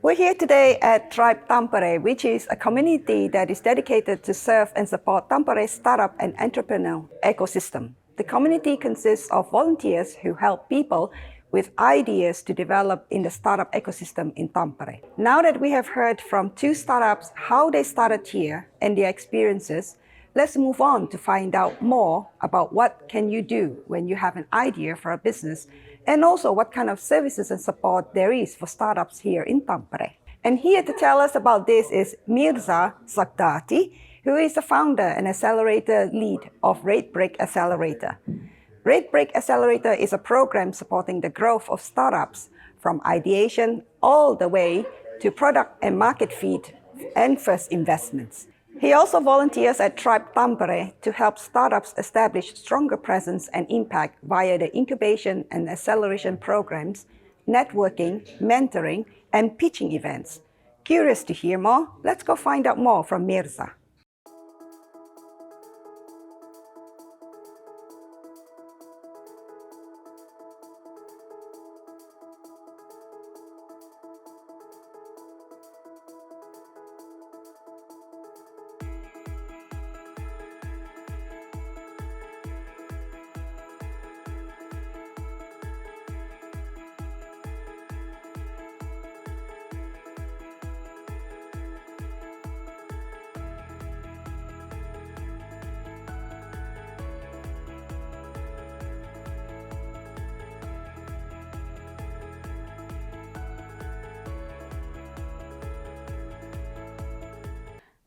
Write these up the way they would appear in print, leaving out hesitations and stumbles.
We're here today at Tribe Tampere, which is a community that is dedicated to serve and support Tampere's startup and entrepreneur ecosystem. The community consists of volunteers who help people with ideas to develop in the startup ecosystem in Tampere. Now that we have heard from two startups how they started here and their experiences, let's move on to find out more about what can you do when you have an idea for a business, and also what kind of services and support there is for startups here in Tampere. And here to tell us about this is Mirza Sagdati, who is the founder and accelerator lead of Redbrick Accelerator. Redbrick Accelerator is a program supporting the growth of startups from ideation all the way to product and market fit and first investments. He also volunteers at Tribe Tampere to help startups establish stronger presence and impact via the incubation and acceleration programs, networking, mentoring, and pitching events. Curious to hear more? Let's go find out more from Mirza.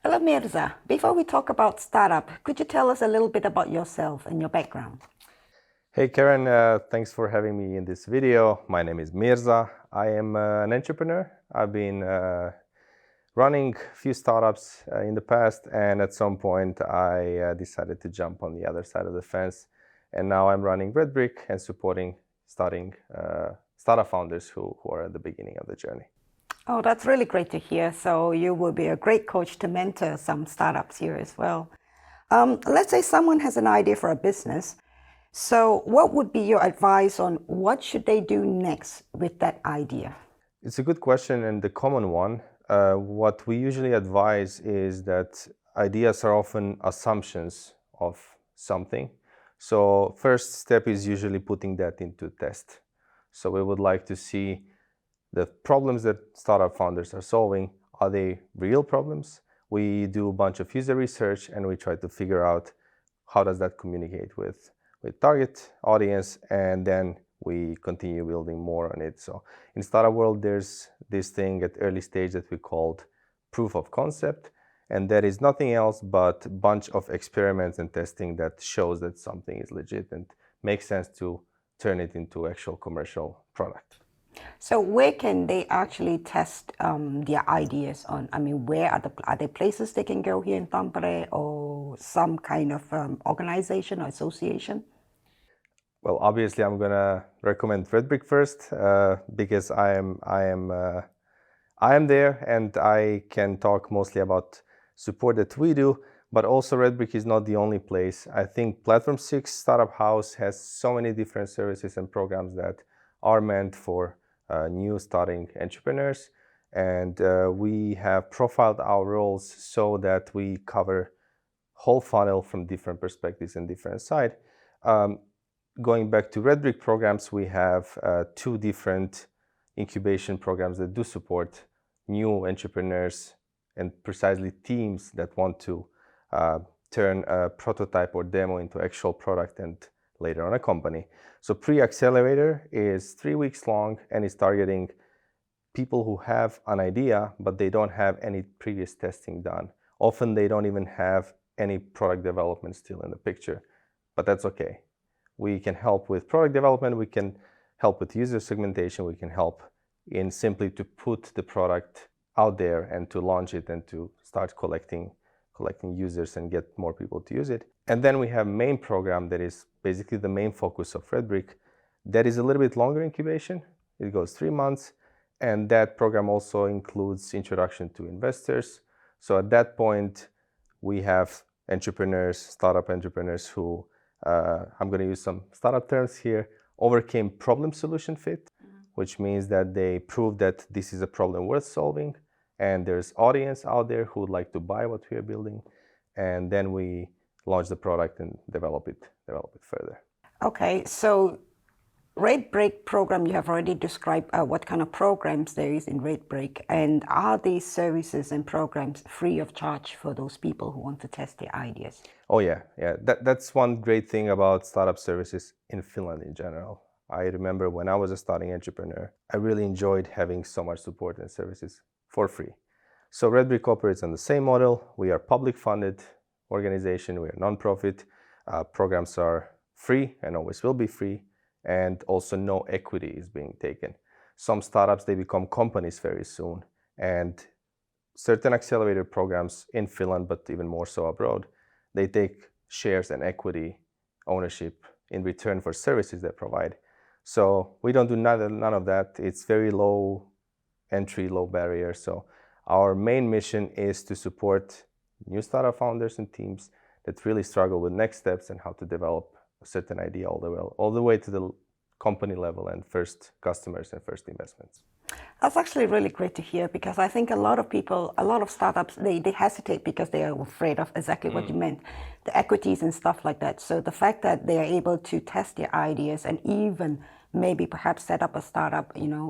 Hello Mirza, before we talk about startup, could you tell us a little bit about yourself and your background? Hey Karen, thanks for having me in this video. My name is Mirza. I am an entrepreneur. I've been running a few startups in the past, and at some point I decided to jump on the other side of the fence, and now I'm running Redbrick and supporting startup founders who are at the beginning of the journey. Oh, that's really great to hear. So you will be a great coach to mentor some startups here as well. Let's say someone has an idea for a business. So what would be your advice on what should they do next with that idea? It's a good question and the common one. What we usually advise is that ideas are often assumptions of something. So first step is usually putting that into test. So we would like to see the problems that startup founders are solving. Are they real problems? We do a bunch of user research and we try to figure out how does that communicate with target audience, and then we continue building more on it. So in startup world, there's this thing at early stage that we called proof of concept, and that is nothing else but a bunch of experiments and testing that shows that something is legit and makes sense to turn it into actual commercial product. So where can they actually test their ideas on? I mean, where are there places they can go here in Tampere, or some kind of organization or association? Well, obviously, I'm gonna recommend Redbrick first because I am there and I can talk mostly about support that we do. But also, Redbrick is not the only place. I think Platform 6 Startup House has so many different services and programs that are meant for new starting entrepreneurs, and we have profiled our roles so that we cover whole funnel from different perspectives and different side. Going back to Redbrick programs, we have two different incubation programs that do support new entrepreneurs and precisely teams that want to turn a prototype or demo into actual product and later on a company. So Pre-Accelerator is 3 weeks long and is targeting people who have an idea, but they don't have any previous testing done. Often they don't even have any product development still in the picture, but that's okay. We can help with product development, we can help with user segmentation, we can help in simply to put the product out there and to launch it and to start collecting users and get more people to use it. And then we have main program that is basically the main focus of Redbrick. That is a little bit longer incubation. It goes 3 months, and that program also includes introduction to investors. So at that point, we have entrepreneurs, startup entrepreneurs who, I'm going to use some startup terms here, overcame problem solution fit, which means that they prove that this is a problem worth solving, and there's audience out there who would like to buy what we are building, and then we launch the product and develop it further. Okay, so RateBreak program, you have already described what kind of programs there is in RateBreak, and are these services and programs free of charge for those people who want to test their ideas? Oh yeah. That's one great thing about startup services in Finland in general. I remember when I was a starting entrepreneur, I really enjoyed having so much support and services for free. So RedBrick operates on the same model. We are public funded organization, we are non-profit. Programs are free and always will be free, and also no equity is being taken. Some startups, they become companies very soon, and certain accelerator programs in Finland, but even more so abroad, they take shares and equity ownership in return for services they provide. So we don't do none of that. It's very low entry, low barrier. So our main mission is to support new startup founders and teams that really struggle with next steps and how to develop a certain idea all the way to the company level and first customers and first investments. That's actually really great to hear, because I think a lot of people, a lot of startups, they hesitate because they are afraid of exactly what you meant, the equities and stuff like that. So the fact that they are able to test their ideas and even maybe perhaps set up a startup,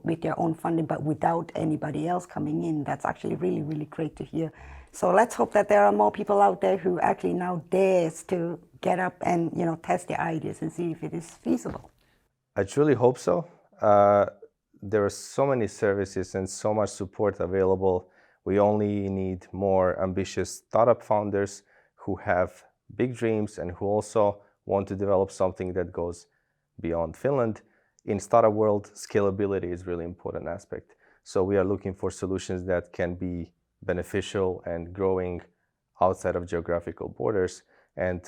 with their own funding, but without anybody else coming in, that's actually really, really great to hear. So let's hope that there are more people out there who actually now dares to get up and, test their ideas and see if it is feasible. I truly hope so. There are so many services and so much support available. We only need more ambitious startup founders who have big dreams and who also want to develop something that goes beyond Finland. In startup world, scalability is really important aspect. So we are looking for solutions that can be beneficial and growing outside of geographical borders. And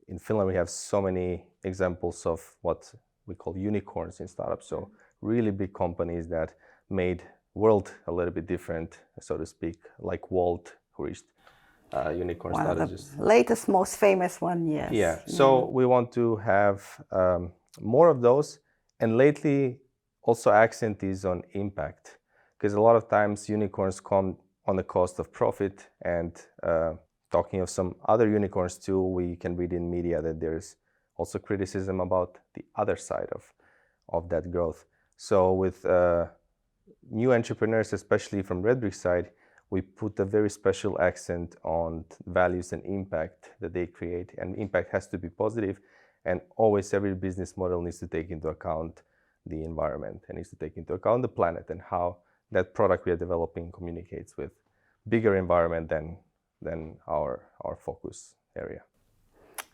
in Finland, we have so many examples of what we call unicorns in startups. So really big companies that made world a little bit different, so to speak, like Walt, who reached unicorn status. The latest, most famous one, yes. Yeah. So we want to have more of those. And lately, also accent is on impact, because a lot of times unicorns come on the cost of profit. And talking of some other unicorns too, we can read in media that there's also criticism about the other side of that growth. So with new entrepreneurs, especially from RedBrick side, we put a very special accent on values and impact that they create. And impact has to be positive. And always every business model needs to take into account the environment and needs to take into account the planet and how that product we are developing communicates with bigger environment than our focus area.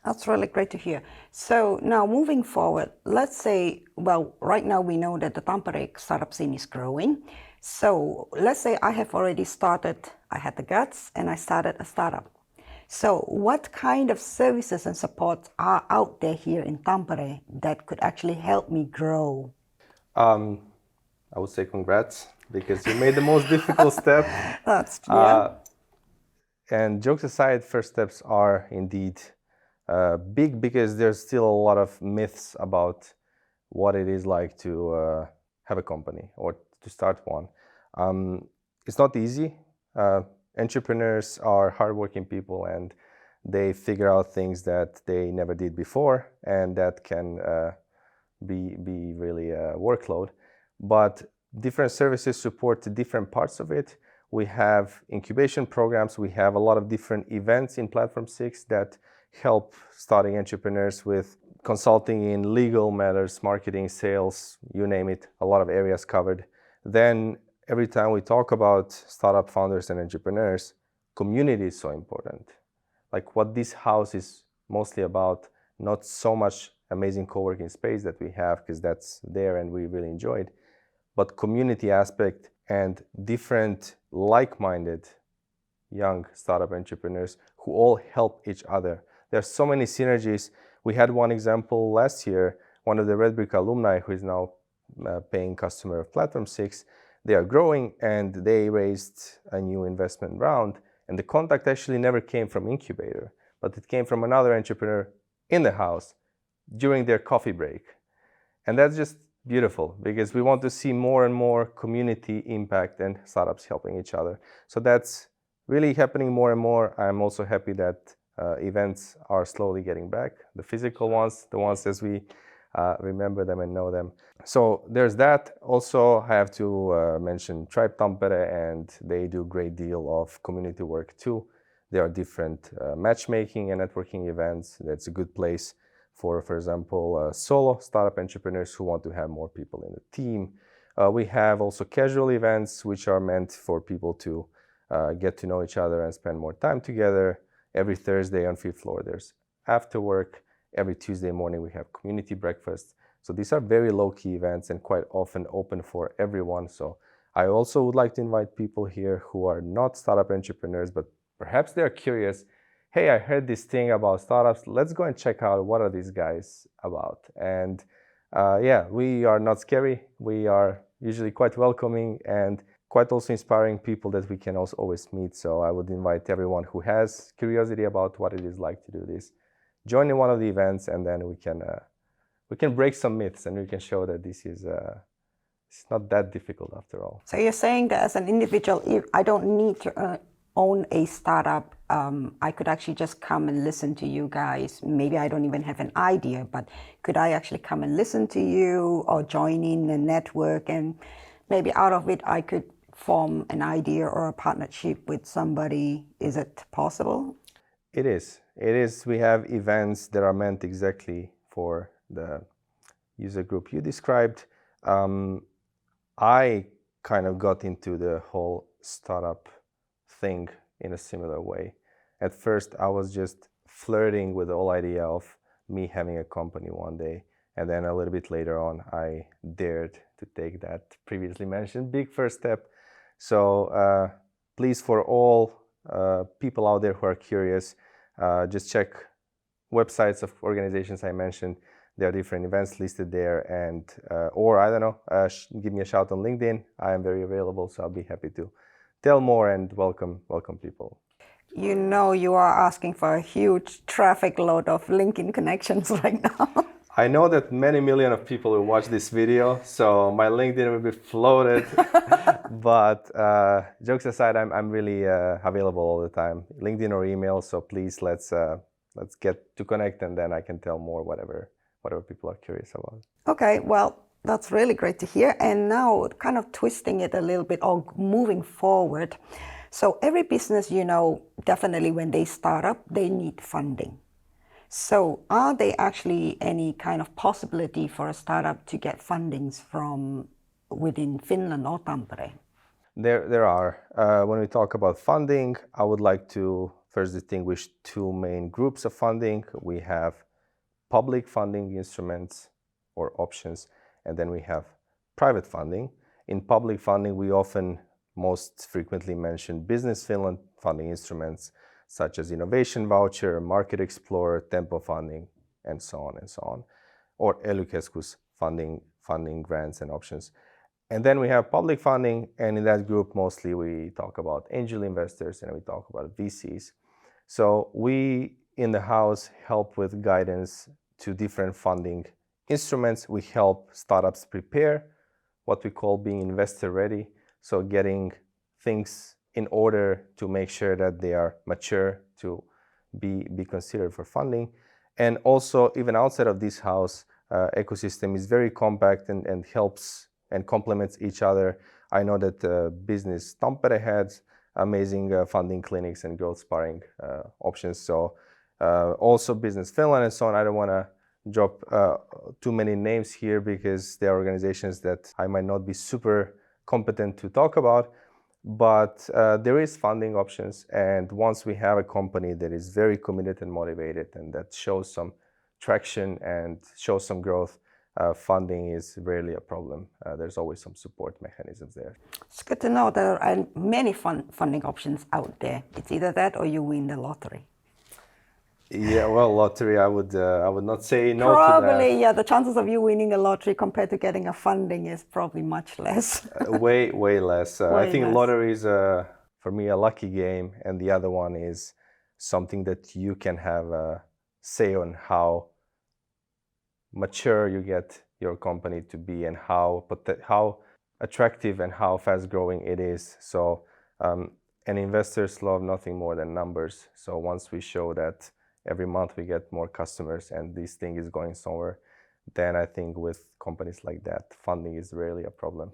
That's really great to hear. So now moving forward, let's say, well, right now we know that the Tampere startup scene is growing. So let's say I have already started, I had the guts and I started a startup. So what kind of services and support are out there here in Tampere that could actually help me grow? I would say congrats, because you made the most difficult step. That's true. And jokes aside, first steps are indeed big, because there's still a lot of myths about what it is like to have a company or to start one. It's not easy. Entrepreneurs are hardworking people, and they figure out things that they never did before, and that can be really a workload. But different services support the different parts of it. We have incubation programs. We have a lot of different events in Platform 6 that help starting entrepreneurs with consulting in legal matters, marketing, sales, you name it, a lot of areas covered. Then every time we talk about startup founders and entrepreneurs, community is so important. Like what this house is mostly about, not so much amazing co-working space that we have, because that's there and we really enjoy it, but community aspect and different like-minded young startup entrepreneurs who all help each other. There are so many synergies. We had one example last year, one of the RedBrick alumni who is now paying customer of Platform 6. They are growing and they raised a new investment round. And the contact actually never came from incubator, but it came from another entrepreneur in the house during their coffee break. And that's just beautiful, because we want to see more and more community impact and startups helping each other. So that's really happening more and more. I'm also happy that events are slowly getting back, the physical ones, the ones as we remember them and know them. So there's that. Also, I have to mention Tribe Tampere, and they do a great deal of community work too. There are different matchmaking and networking events. That's a good place for example, solo startup entrepreneurs who want to have more people in the team. We have also casual events, which are meant for people to get to know each other and spend more time together. Every Thursday on 5th floor, there's after work. Every Tuesday morning, we have community breakfast. So these are very low-key events and quite often open for everyone. So I also would like to invite people here who are not startup entrepreneurs, but perhaps they're curious. Hey, I heard this thing about startups. Let's go and check out what are these guys about. And yeah, we are not scary. We are usually quite welcoming and quite also inspiring people that we can also always meet. So I would invite everyone who has curiosity about what it is like to do this, join in one of the events, and then we can break some myths and we can show that this is it's not that difficult after all. So you're saying that as an individual, if I don't need to own a startup, I could actually just come and listen to you guys. Maybe I don't even have an idea, but could I actually come and listen to you or join in a network, and maybe out of it I could form an idea or a partnership with somebody? Is it possible? It is. It is. We have events that are meant exactly for the user group you described. I kind of got into the whole startup thing in a similar way. At first, I was just flirting with the whole idea of me having a company one day. And then a little bit later on, I dared to take that previously mentioned big first step. So please, for all people out there who are curious, just check websites of organizations I mentioned. There are different events listed there, and or I don't know, give me a shout on LinkedIn. I am very available, so I'll be happy to tell more and welcome people. You know, you are asking for a huge traffic load of LinkedIn connections right now. I know that many million of people will watch this video, so my LinkedIn will be flooded. But jokes aside, I'm really available all the time, LinkedIn or email. So please, let's get to connect, and then I can tell more whatever people are curious about. Okay, well, that's really great to hear. And now, kind of twisting it a little bit or moving forward. So every business, you know, definitely when they start up, they need funding. So are there actually any kind of possibility for a startup to get fundings from within Finland or Tampere? There are. When we talk about funding, I would like to first distinguish two main groups of funding. We have public funding instruments or options, and then we have private funding. In public funding, we often most frequently mention Business Finland funding instruments such as Innovation Voucher, Market Explorer, Tempo funding, and so on, or ELY-keskus funding grants and options. And then we have public funding, and in that group, mostly we talk about angel investors and we talk about VCs. So we in the house help with guidance to different funding instruments. We help startups prepare what we call being investor ready. So getting things in order to make sure that they are mature to be considered for funding. And also, even outside of this house, ecosystem is very compact and helps and complements each other. I know that Business Tampere has amazing funding clinics and growth sparring options. So also Business Finland and so on. I don't want to drop too many names here because they are organizations that I might not be super competent to talk about. But there is funding options, and once we have a company that is very committed and motivated and that shows some traction and shows some growth, funding is rarely a problem. There's always some support mechanisms there. It's good to know there are many funding options out there. It's either that or you win the lottery. Yeah, well, lottery, I would not say no Probably, to that. yeah, the chances of you winning a lottery compared to getting a funding is probably much less. Way less. I think less. lottery is, for me, a lucky game, and the other one is something that you can have a say on how mature you get your company to be and how attractive and how fast growing it is. So and investors love nothing more than numbers. So once we show that every month we get more customers and this thing is going somewhere, then I think with companies like that, funding is rarely a problem.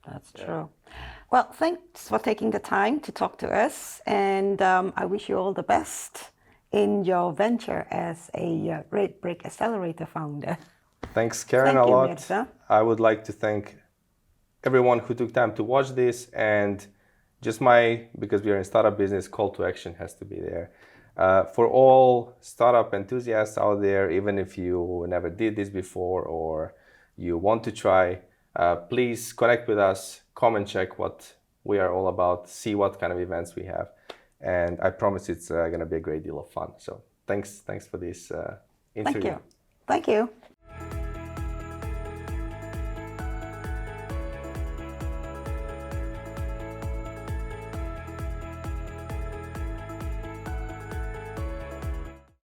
That's true. Well, thanks for taking the time to talk to us, and I wish you all the best in your venture as a Red Brick Accelerator founder. Thanks, Karen, Thank a you, lot. Mirza. I would like to thank everyone who took time to watch this, and just because we are in startup business, call to action has to be there. For all startup enthusiasts out there, even if you never did this before or you want to try, please connect with us, come and check what we are all about, see what kind of events we have. And I promise it's going to be a great deal of fun. So thanks for this interview. Thank you. Thank you.